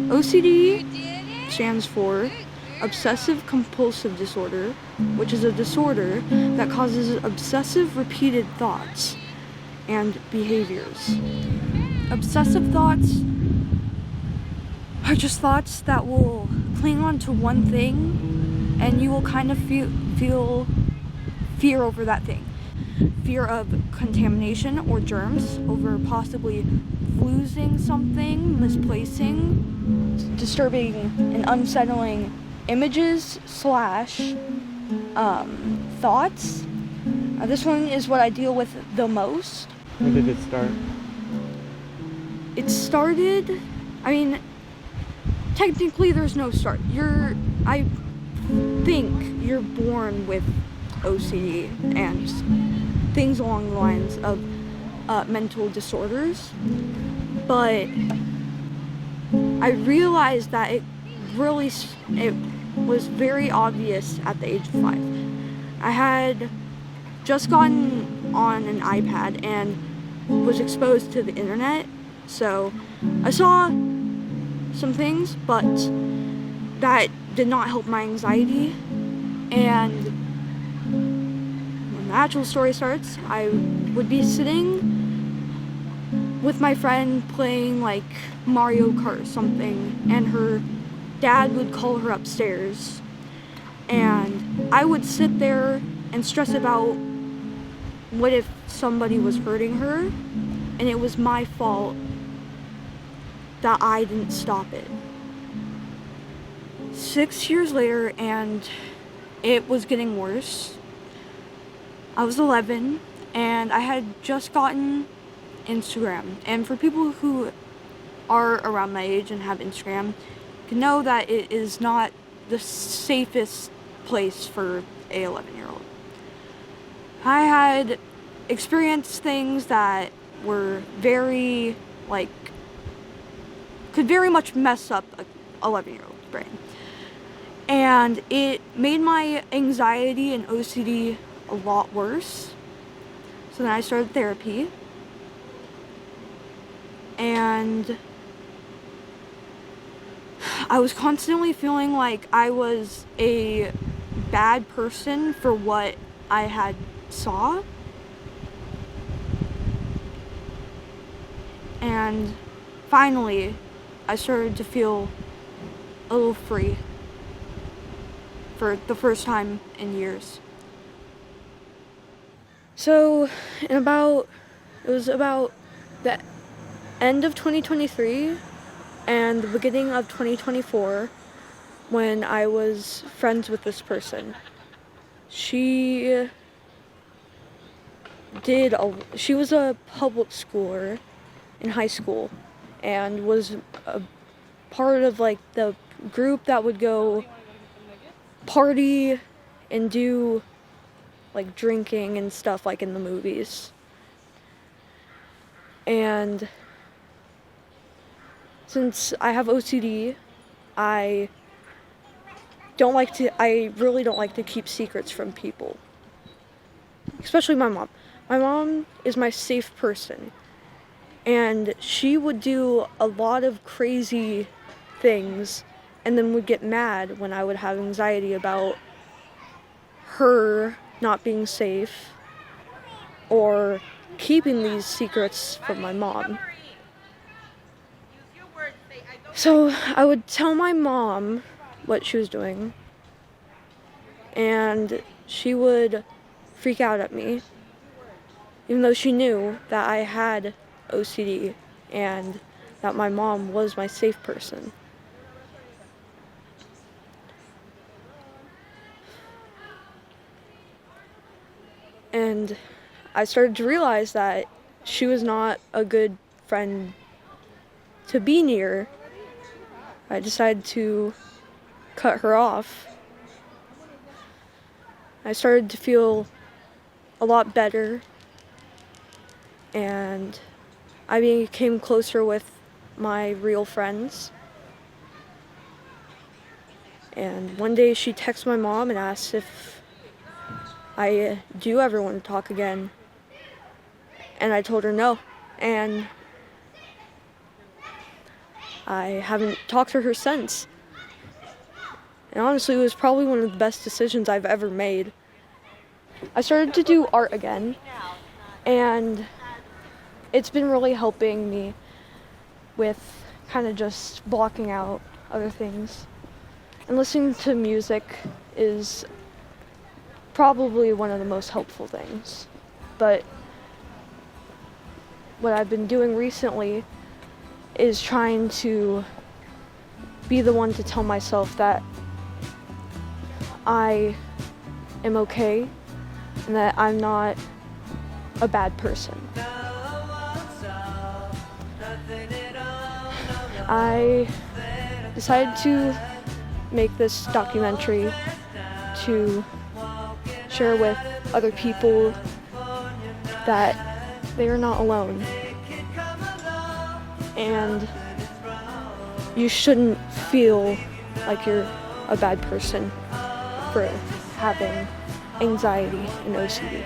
OCD stands for obsessive compulsive disorder, which is a disorder that causes obsessive repeated thoughts and behaviors. Obsessive thoughts are just thoughts that will cling on to one thing, and you will kind of feel fear over that thing. Fear of contamination or germs, over possibly losing something, misplacing, disturbing and unsettling images / thoughts. This one is what I deal with the most. When did it start? It started, technically there's no start. I think you're born with OCD and things along the lines of mental disorders, but I realized that it was very obvious at the age of 5. I had just gotten on an iPad and was exposed to the internet, so I saw some things, but that did not help my anxiety. And when the actual story starts, I would be sitting with my friend playing like Mario Kart or something, and her dad would call her upstairs, and I would sit there and stress about what if somebody was hurting her, and it was my fault that I didn't stop it. 6 years later, and it was getting worse. I was 11, and I had just gotten Instagram. And for people who are around my age and have Instagram, you can know that it is not the safest place for a 11-year-old. I had experienced things that were could very much mess up a 11-year-old's brain. And it made my anxiety and OCD a lot worse. So then I started therapy. And I was constantly feeling like I was a bad person for what I had saw. And finally, I started to feel a little free for the first time in years. So, it was about the end of 2023 and the beginning of 2024 when I was friends with this person. She was a public schooler in high school and was a part of like the group that would go party and do like drinking and stuff like in the movies. And since I have OCD, I really don't like to keep secrets from people. Especially my mom. My mom is my safe person. And she would do a lot of crazy things and then would get mad when I would have anxiety about her not being safe or keeping these secrets from my mom. So I would tell my mom what she was doing, and she would freak out at me, even though she knew that I had OCD and that my mom was my safe person. And I started to realize that she was not a good friend to be near. I decided to cut her off. I started to feel a lot better, and I became closer with my real friends. And one day she texted my mom and asked if I do ever want to talk again. And I told her no. And I haven't talked to her since. And honestly, it was probably one of the best decisions I've ever made. I started to do art again, and it's been really helping me with kind of just blocking out other things. And listening to music is probably one of the most helpful things. But what I've been doing recently is trying to be the one to tell myself that I am okay and that I'm not a bad person. I decided to make this documentary to share with other people that they are not alone. And you shouldn't feel like you're a bad person for having anxiety and OCD.